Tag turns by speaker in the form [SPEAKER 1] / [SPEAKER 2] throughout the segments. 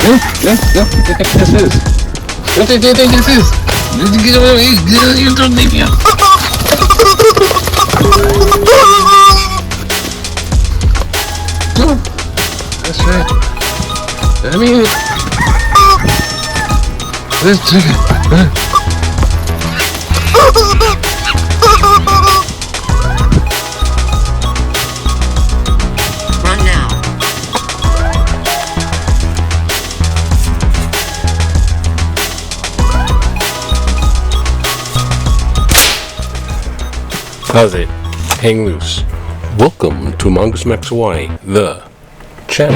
[SPEAKER 1] What do you think this is? What do you think this is? Get away! You don't leave me. That's right. I mean, let's take it.
[SPEAKER 2] Run now.
[SPEAKER 1] How's it? Hang loose. Welcome to Mongoose Max Hawaii, the channel.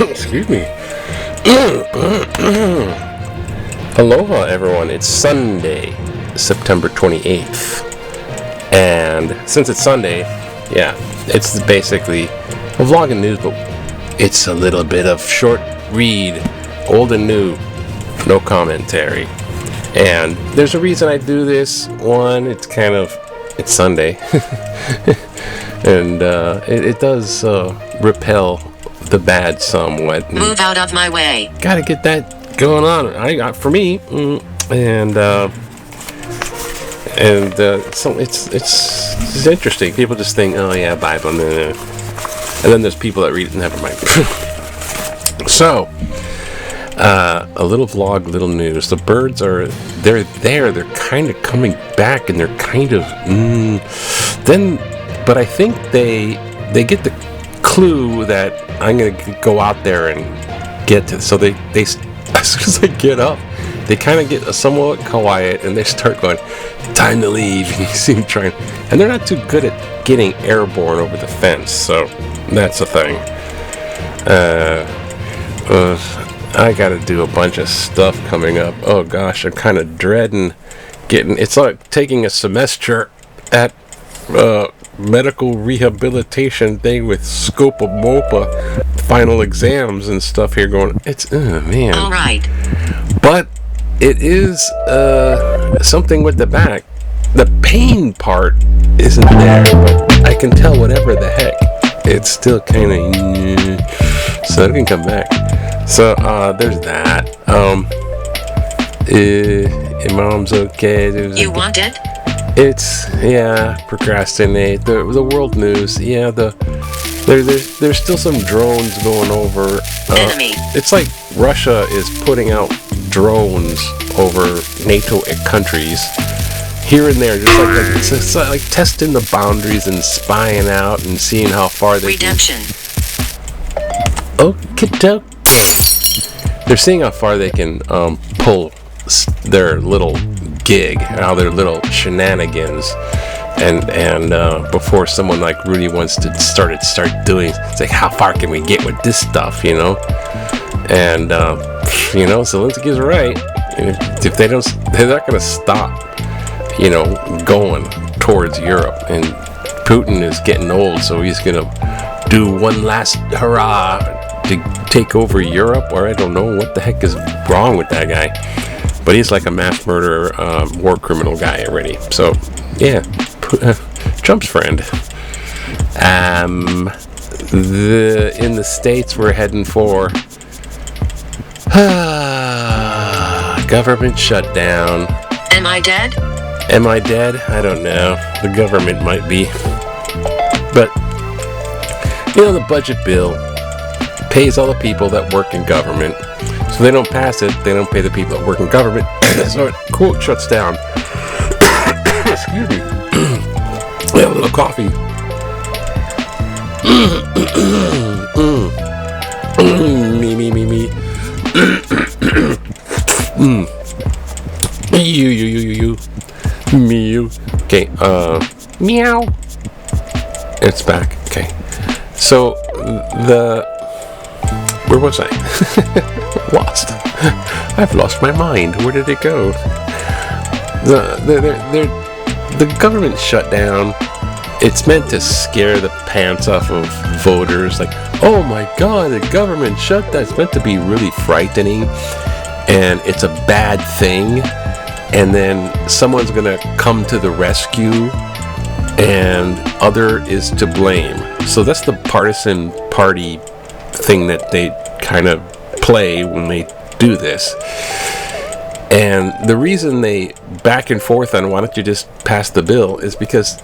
[SPEAKER 1] Excuse me. Aloha, everyone. It's Sunday, September 28th. And since it's Sunday, yeah, it's basically a vlog and news, but it's a little bit of short read, old and new, no commentary. And there's a reason I do this. One, it's Sunday. And it does repel the bad somewhat.
[SPEAKER 2] Move out of my way.
[SPEAKER 1] Gotta get that going on. For me, so it's interesting. People just think, oh yeah, Bible, and then there's people that read it. Never mind. So, a little vlog, little news. The birds they're kind of coming back, and they're kind of but I think they get the clue that I'm gonna go out there and get to. So they as soon as they get up, they kind of get somewhat quiet, and they start going, time to leave. And you see them trying, and they're not too good at getting airborne over the fence. So that's a thing. I gotta do a bunch of stuff coming up. Oh gosh, I'm kind of dreading it's like taking a semester at medical rehabilitation thing with Scopa Mopa final exams and stuff here going. It's, man.
[SPEAKER 2] All right.
[SPEAKER 1] But it is something with the back. The pain part isn't there, but I can tell whatever the heck. It's still kind of, so it can come back. So there's that. Mom's okay.
[SPEAKER 2] You want it?
[SPEAKER 1] It's procrastinate. The world news. Yeah, there's still some drones going over.
[SPEAKER 2] Enemy.
[SPEAKER 1] It's like Russia is putting out drones over NATO countries. Here and there, just it's like testing the boundaries and spying out and seeing how far they
[SPEAKER 2] Redemption.
[SPEAKER 1] Okay. They're seeing how far they can pull their little gig, how their little shenanigans, and before someone like Rudy wants to start doing, it's like, how far can we get with this stuff, And Zelensky's right. If they're not going to stop, going towards Europe, and Putin is getting old, so he's going to do one last hurrah to take over Europe, or I don't know what the heck is wrong with that guy, but he's like a mass murderer, war criminal guy already. So yeah, Trump's friend. In the States, we're heading for government shutdown.
[SPEAKER 2] Am I dead?
[SPEAKER 1] Am I dead? I don't know. The government might be. But, the budget bill pays all the people that work in government. So they don't pass it, they don't pay the people that work in government. So it, quote, shuts down. Excuse me. A little coffee. Me. You. Me, you. Okay, meow. It's back. Okay. So, where was I? Lost. I've lost my mind. Where did it go? The government shutdown. It's meant to scare the pants off of voters. Like, oh my God, the government shutdown. It's meant to be really frightening, and it's a bad thing. And then someone's gonna come to the rescue and other is to blame. So that's the partisan party thing that they kind of play when they do this. And the reason they back and forth on why don't you just pass the bill is because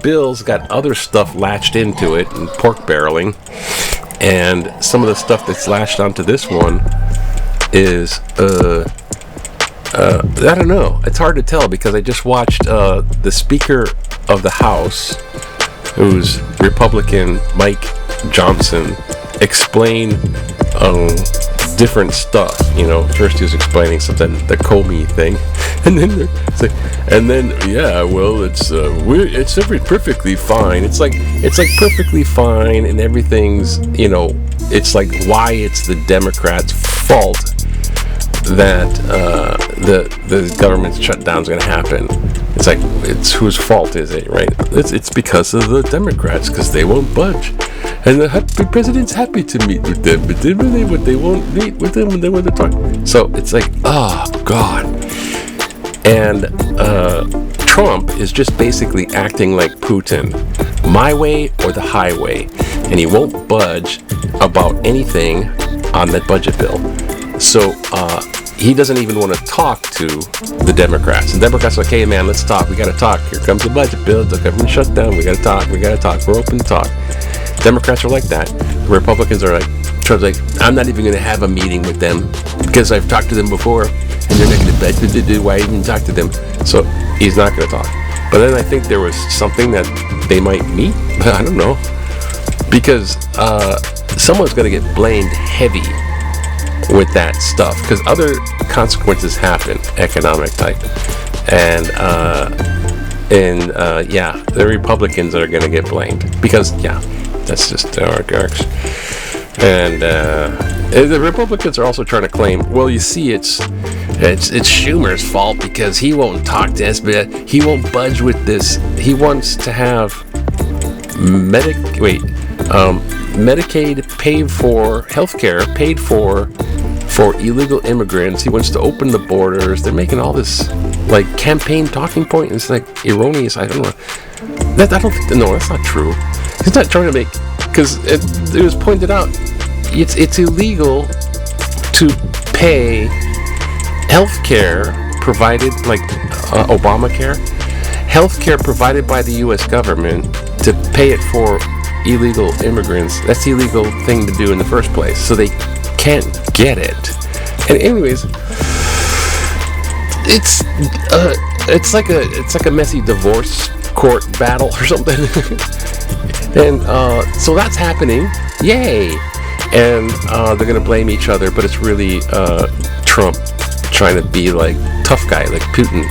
[SPEAKER 1] Bill's got other stuff latched into it, and pork barreling, and some of the stuff that's latched onto this one is I don't know. It's hard to tell because I just watched the Speaker of the House, who's Republican Mike Johnson, explain different stuff. First he was explaining something, the Comey thing, and then it's perfectly fine. It's like perfectly fine, and everything's it's like why it's the Democrats' fault that the government's shutdown is going to happen. It's like, it's whose fault is it, right? It's because of the Democrats, because they won't budge, and the president's happy to meet with them, but they won't meet with them when they want to talk. So it's like, oh God. And Trump is just basically acting like Putin, my way or the highway, and he won't budge about anything on that budget bill. So he doesn't even want to talk to the Democrats. The Democrats are like, hey man, let's talk. We got to talk. Here comes the budget bill. The government shutdown. We got to talk. We're open to talk. Democrats are like that. The Republicans are like, Trump's like, I'm not even going to have a meeting with them because I've talked to them before and they're not going to budge. Why even talk to them? So he's not going to talk. But then I think there was something that they might meet. I don't know. Because someone's going to get blamed heavy with that stuff, because other consequences happen, economic type, and the Republicans are going to get blamed because that's just the arcs. And the Republicans are also trying to claim, well, you see, it's Schumer's fault because he won't talk to us, but he won't budge with this. He wants to have Medicaid paid for, healthcare paid for illegal immigrants. He wants to open the borders. They're making all this like campaign talking point. It's like erroneous. I don't know. No, that's not true. He's not trying to make, because it was pointed out, it's illegal to pay healthcare provided, like Obamacare, healthcare provided by the U.S. government, to pay it for illegal immigrants. That's the illegal thing to do in the first place. So they can't get it. And anyways, it's like a messy divorce court battle or something. And so that's happening. Yay! And they're gonna blame each other, but it's really Trump trying to be like tough guy, like Putin.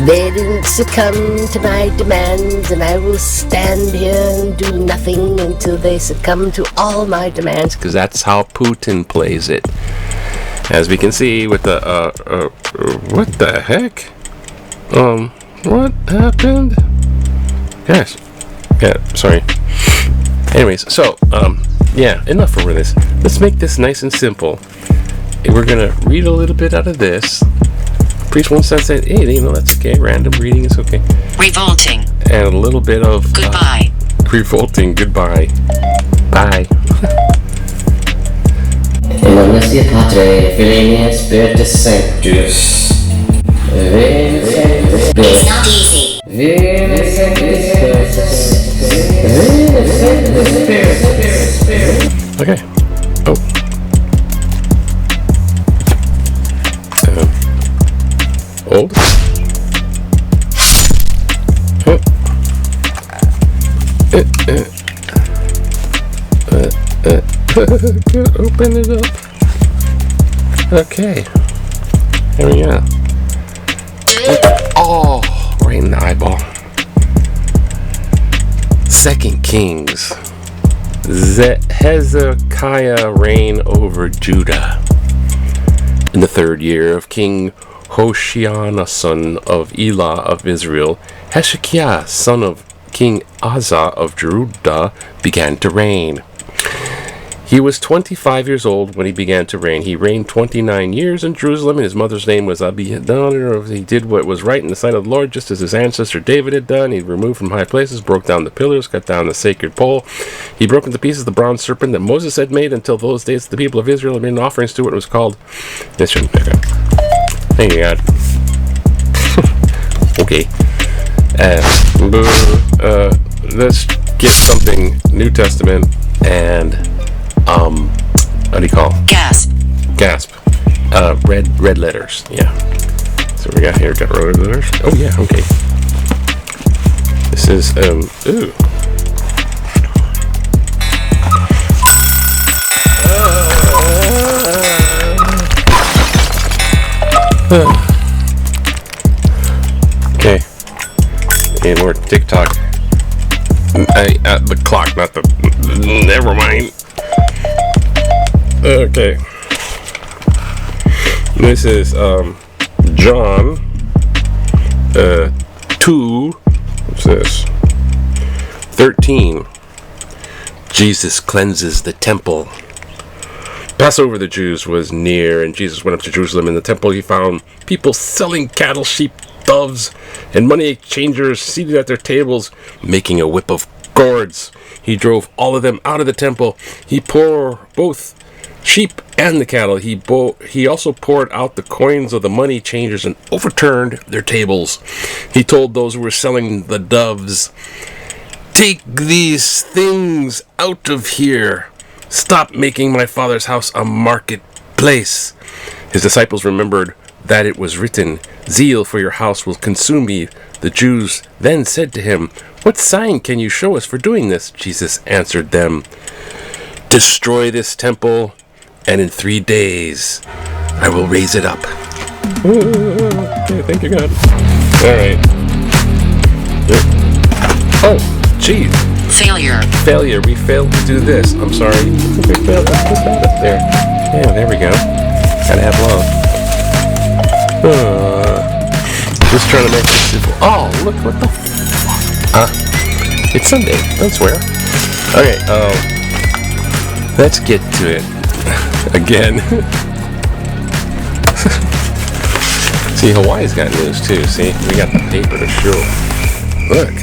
[SPEAKER 3] They didn't succumb to my demands, and I will stand here and do nothing until they succumb to all my demands.
[SPEAKER 1] Because that's how Putin plays it. As we can see with the, what the heck? What happened? Gosh. Yeah, sorry. Anyways, so, enough over this. Let's make this nice and simple. We're gonna read a little bit out of this. Priest one said, hey, that's okay. Random reading is okay.
[SPEAKER 2] Revolting.
[SPEAKER 1] And a little bit of
[SPEAKER 2] goodbye.
[SPEAKER 1] Revolting. Goodbye. Bye.
[SPEAKER 4] In omniscia Patre, Filii Spiritus Sanctus.
[SPEAKER 2] It's not easy.
[SPEAKER 1] Okay. Oh. Hold. Open it up. Okay. There we go. Oh, right in the eyeball. 2 Kings. Hezekiah reigned over Judah. In the 3rd year of King Hoshea, son of Elah of Israel, Hezekiah, son of King Asa of Judah, began to reign. He was 25 years old when he began to reign. He reigned 29 years in Jerusalem, and his mother's name was Abihah. He did what was right in the sight of the Lord, just as his ancestor David had done. He removed from high places, broke down the pillars, cut down the sacred pole. He broke into pieces the bronze serpent that Moses had made. Until those days, the people of Israel had made offerings to it. It was called... This shouldn't pick up. Thank you, God. Okay. Let's get something New Testament and what do you call them? Gasp. Red letters. Yeah. So we got here. Got red letters. Oh yeah. Okay. This is ooh. Okay. And we're TikTok. The clock, not the... Never mind. Okay. This is, John, 2, what's this? 13. Jesus cleanses the temple. Passover of the Jews was near, and Jesus went up to Jerusalem. In the temple he found people selling cattle, sheep, doves, and money exchangers seated at their tables, making a whip of gourds. He drove all of them out of the temple. He poured both sheep and the cattle. He also poured out the coins of the money changers and overturned their tables. He told those who were selling the doves, "Take these things out of here. Stop making my Father's house a marketplace." His disciples remembered that it was written, "Zeal for your house will consume me." The Jews then said to him, "What sign can you show us for doing this?" Jesus answered them, "Destroy this temple, and in 3 days I will raise it up." Okay, thank you, God. All right. Oh, gee. Failure. We failed to do this. I'm sorry. We failed. Let's put that up there. Yeah, there we go. Gotta have love. Just trying to make this simple. Oh, look, what the it's Sunday. Don't swear. Okay, let's get to it. Again. See, Hawaii's got news too. See, we got the paper to show. Look.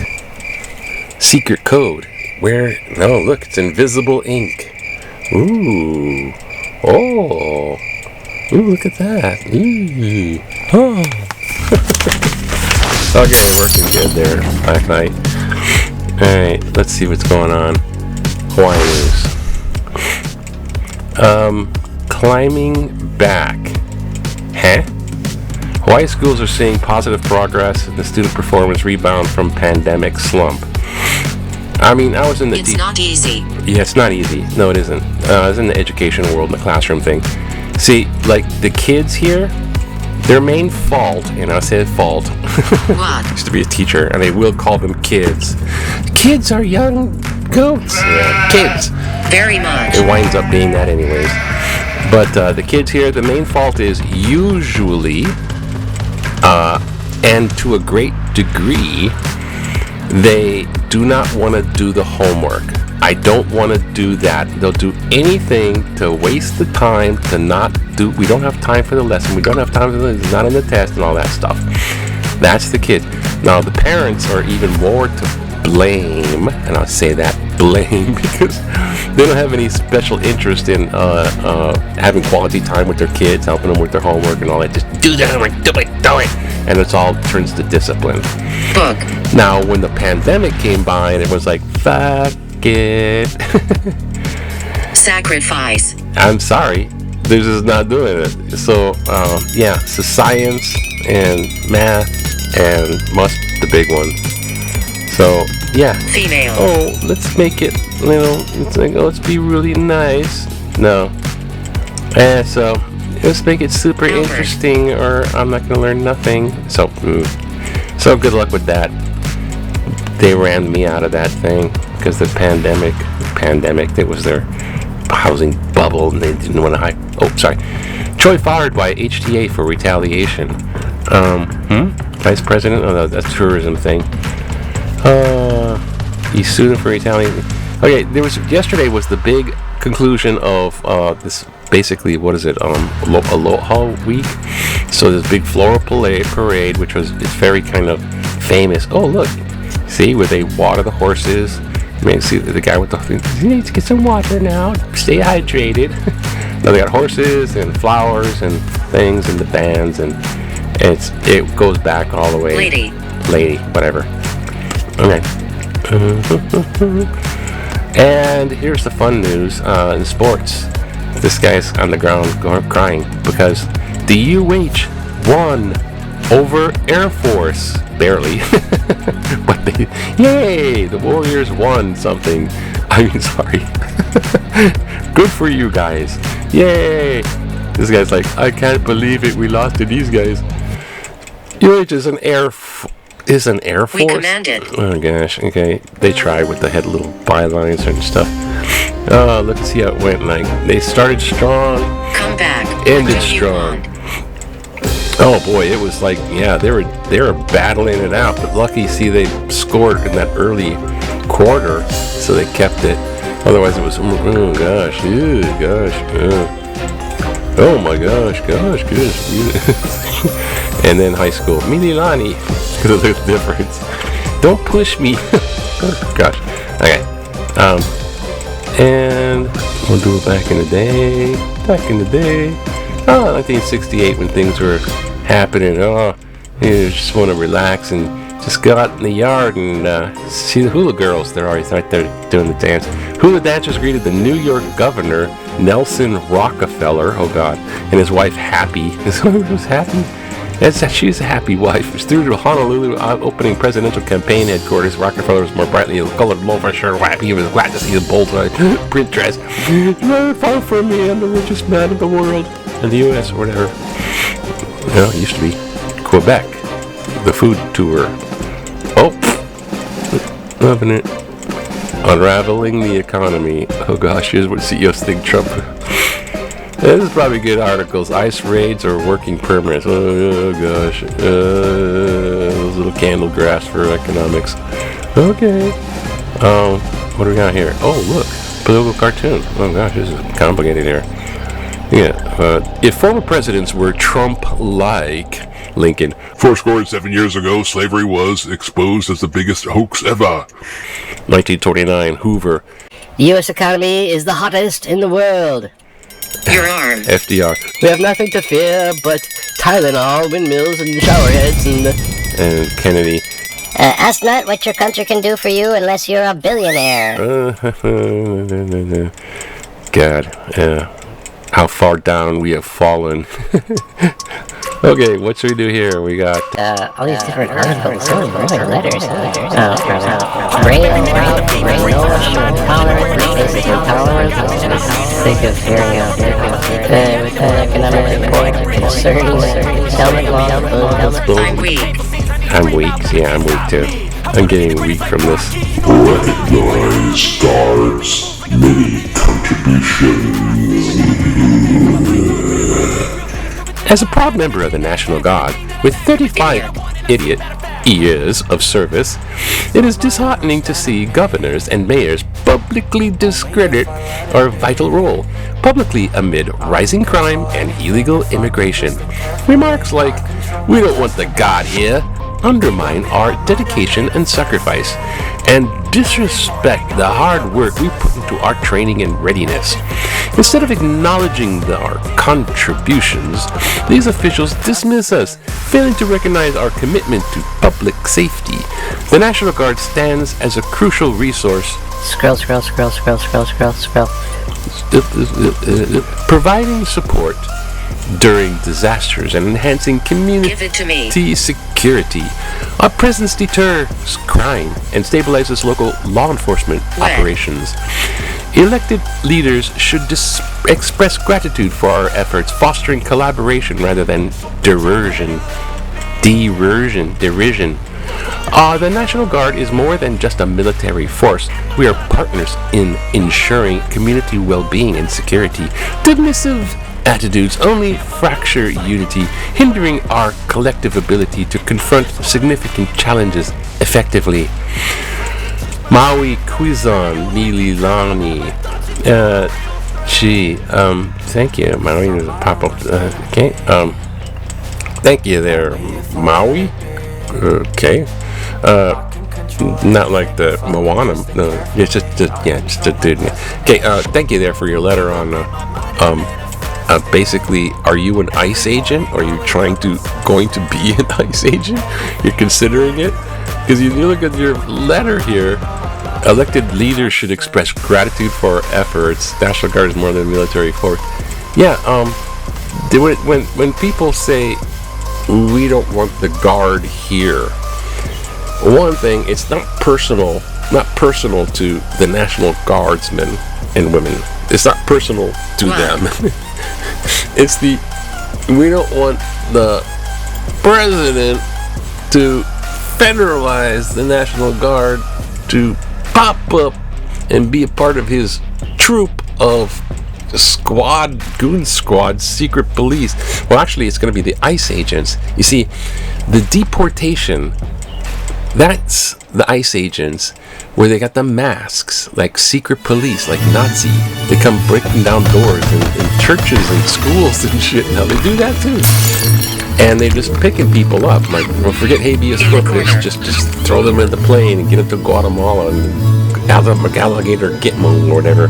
[SPEAKER 1] Secret code. Where? No, look, it's invisible ink. Ooh. Oh. Ooh, look at that. Ooh. Oh. Okay, working good there. Black Knight. Alright, let's see what's going on. Hawaii news. Climbing back. Huh? Hawaii schools are seeing positive progress in the student performance rebound from pandemic slump. I mean, I was in the...
[SPEAKER 2] It's not easy.
[SPEAKER 1] Yeah, it's not easy. No, it isn't. I was in the education world, in the classroom thing. See, like, the kids here, their main fault, and I said fault.
[SPEAKER 2] What?
[SPEAKER 1] I used to be a teacher, and they will call them kids. Kids are young goats. Yeah, kids.
[SPEAKER 2] Very much.
[SPEAKER 1] It winds up being that anyways. But the kids here, the main fault is usually, and to a great degree, they do not want to do the homework. I don't want to do that. They'll do anything to waste the time to not do. We don't have time for the lesson. We don't have time for the not in the test and all that stuff. That's the kid. Now the parents are even more to blame, and I'll say that blame because they don't have any special interest in having quality time with their kids, helping them with their homework and all that. Just do the homework, do it, and it's all turns to discipline.
[SPEAKER 2] Book.
[SPEAKER 1] Now, when the pandemic came by and it was like, fuck it.
[SPEAKER 2] Sacrifice.
[SPEAKER 1] I'm sorry. They're just not doing it. So, yeah, so science and math and must the big one. So, yeah.
[SPEAKER 2] Female.
[SPEAKER 1] Oh, let's make it, it's like, oh, let's be really nice. No. So, let's make it super interesting or I'm not going to learn nothing. So, so good luck with that. They ran me out of that thing because the pandemic, it was their housing bubble and they didn't want to hide. Oh, sorry. Choi fired by HTA for retaliation. Vice President? Oh, that's a tourism thing. He's sued him for retaliating. Okay, yesterday was the big conclusion of this. Basically, what is it? Aloha Week. So this big floral parade, which it's very kind of famous. Oh, look, see where they water the horses. You may see the guy with the. You need to get some water now. Stay hydrated. Now they got horses and flowers and things and the bands, and it goes back all the way. Lady, whatever. Okay. And here's the fun news in sports. This guy's on the ground crying because the UH won over Air Force, barely. But yay, the Warriors won something. I mean, sorry. Good for you guys. Yay. This guy's like, I can't believe it, we lost to these guys. UH is an Air Force.
[SPEAKER 2] We command it.
[SPEAKER 1] Oh gosh, okay. They tried with the little bylines and stuff. Let's see how it went. Like, they started strong,
[SPEAKER 2] Come back.
[SPEAKER 1] ended strong. Oh boy, it was like, yeah, they were battling it out. But lucky, see, they scored in that early quarter, so they kept it. Otherwise, it was oh my gosh, gosh. And then high school, Mililani, because of the difference. Don't push me. Oh, gosh. Okay. And we'll do it back in the day. Oh, 1968, when things were happening. Oh, you just want to relax and just go out in the yard and see the hula girls. They're always right there doing the dance. Hula dancers greeted the New York governor, Nelson Rockefeller, oh God, and his wife, Happy. His wife was Happy? She's a happy wife. It's through the Honolulu opening presidential campaign headquarters. Rockefeller was more brightly colored loafer shirt. He was glad to see the bold print dress. Not far from me, I'm the richest man in the world. In the U.S. or whatever. Well, it used to be Quebec. The food tour. Oh, loving it. Unraveling the economy. Oh gosh, here's what CEOs think Trump. This is probably good articles. ICE raids or working permits. Oh gosh. Those little candle graphs for economics. Okay. What do we got here? Oh, look. Political cartoon. Oh gosh, this is complicated here. Yeah. If former presidents were Trump-like, Lincoln.
[SPEAKER 5] 7 years ago, slavery was exposed as the biggest hoax ever.
[SPEAKER 1] 1929, Hoover.
[SPEAKER 3] The U.S. economy is the hottest in the world.
[SPEAKER 2] Your arm.
[SPEAKER 1] FDR.
[SPEAKER 3] We have nothing to fear but Tylenol, windmills, and showerheads,
[SPEAKER 1] And Kennedy.
[SPEAKER 6] Ask not what your country can do for you unless you're a billionaire.
[SPEAKER 1] God. How far down we have fallen. Okay, what should we do here? We got
[SPEAKER 6] All these different articles, so many letters. Brain basically tolerance. Sick of hearing with an economic report concerning Helmut Long.
[SPEAKER 2] I'm weak.
[SPEAKER 1] I'm weak. Yeah, I'm weak too. I'm getting weak from this.
[SPEAKER 5] Recognize guards' many contributions.
[SPEAKER 1] As a proud member of the National Guard, with 35 idiot years of service, it is disheartening to see governors and mayors publicly discredit our vital role, publicly amid rising crime and illegal immigration. Remarks like, "We don't want the Guard here," undermine our dedication and sacrifice, and disrespect the hard work we put into our training and readiness. Instead of acknowledging our contributions, these officials dismiss us, failing to recognize our commitment to public safety. The National Guard stands as a crucial resource,
[SPEAKER 6] Scroll.
[SPEAKER 1] providing support during disasters and enhancing community
[SPEAKER 2] Give it to me.
[SPEAKER 1] security. Our presence deters crime and stabilizes local law enforcement operations. Elected leaders should express gratitude for our efforts, fostering collaboration rather than derision. The National Guard is more than just a military force. We are partners in ensuring community well-being and security. Dismissive attitudes only fracture unity, hindering our collective ability to confront significant challenges effectively. Maui Quizon Mililani. Gee, thank you, Maui. There's a pop-up. Okay. Thank you there, Maui. Okay. Not like the Moana. No, it's just a dude. Okay. Thank you there for your letter on. Basically, are you an ICE agent? Are you going to be an ICE agent? You're considering it? Because you look at your letter here. Elected leaders should express gratitude for our efforts. National Guard is more than a military force. Yeah. When people say we don't want the Guard here, one thing, it's not personal to the National Guardsmen and women. It's not personal to them. It's we don't want the president to federalize the National Guard to pop up and be a part of his troop of goon squad, secret police. Well, actually, it's going to be the ICE agents. You see, the deportation, that's the ICE agents, where they got the masks, like secret police, like Nazi. They come breaking down doors in churches and schools and shit. Now they do that too. And they're just picking people up. Like, well, forget habeas corpus, just throw them in the plane and get them to Guatemala and alligator Gitmo or whatever.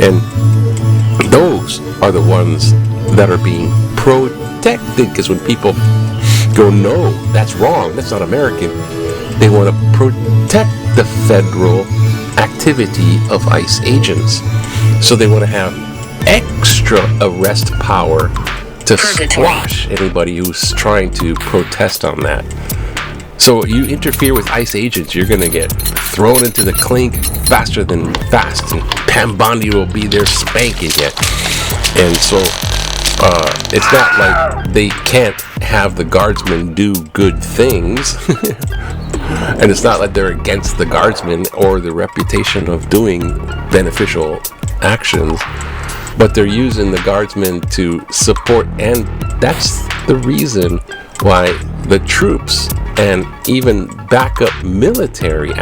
[SPEAKER 1] And those are the ones that are being protected. Because when people go, no, that's wrong, that's not American, they want to protect the federal activity of ICE agents. So they want to have extra arrest power to squash anybody who's trying to protest on that. So you interfere with ICE agents, you're going to get thrown into the clink faster than fast, and Pam Bondi will be there spanking you. And so it's not like they can't have the guardsmen do good things. And it's not like they're against the guardsmen or the reputation of doing beneficial actions, but they're using the guardsmen to support, and that's the reason why the troops and even backup military,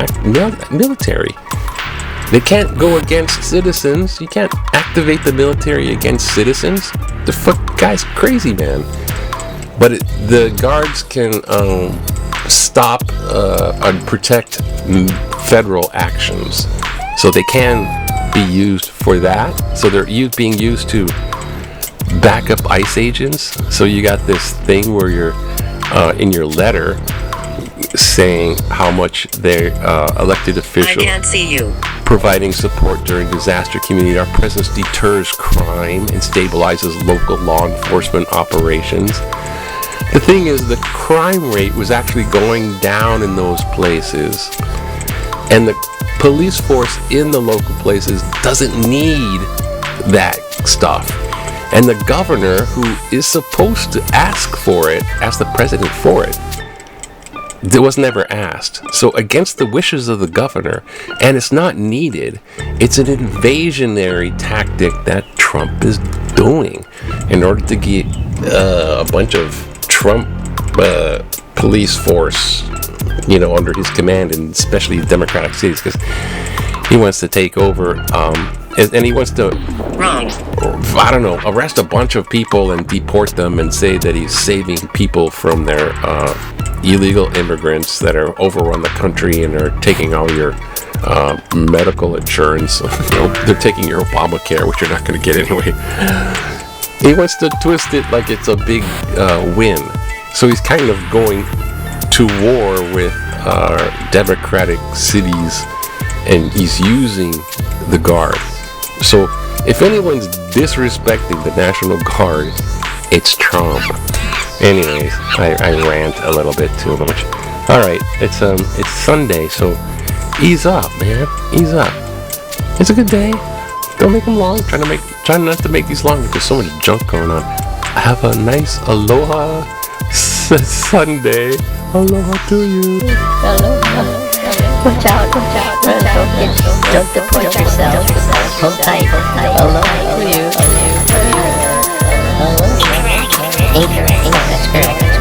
[SPEAKER 1] they can't go against citizens. You can't activate the military against citizens. The guy's crazy, man. But the guards can stop and protect federal actions, so they can be used for that. So they're being used to back up ICE agents. So you got this thing where you're in your letter saying how much their elected officials
[SPEAKER 2] I can't see you.
[SPEAKER 1] providing support during disaster community. Our presence deters crime and stabilizes local law enforcement operations. The thing is, the crime rate was actually going down in those places, and the police force in the local places doesn't need that stuff. And the governor, who is supposed to ask the president for it, was never asked. So against the wishes of the governor, and it's not needed, it's an invasionary tactic that Trump is doing in order to get a bunch of Trump police force, under his command, and especially Democratic cities, because he wants to take over, and he wants to, arrest a bunch of people and deport them and say that he's saving people from their illegal immigrants that are overrun the country and are taking all your medical insurance. They're taking your Obamacare, which you're not going to get anyway. He wants to twist it like it's a big win. So he's kind of going to war with Democratic cities, and he's using the Guard. So if anyone's disrespecting the National Guard, it's Trump. Anyways, I rant a little bit too much. All right, it's Sunday, so ease up, man. Ease up. It's a good day. Don't make them long. Try not to make these long because there's so much junk going on. Have a nice aloha Sunday. Aloha to you.
[SPEAKER 6] Aloha. Watch out. Don't deport yourself. Hold tight. Aloha to you. Aloha. Incorrect. That's correct.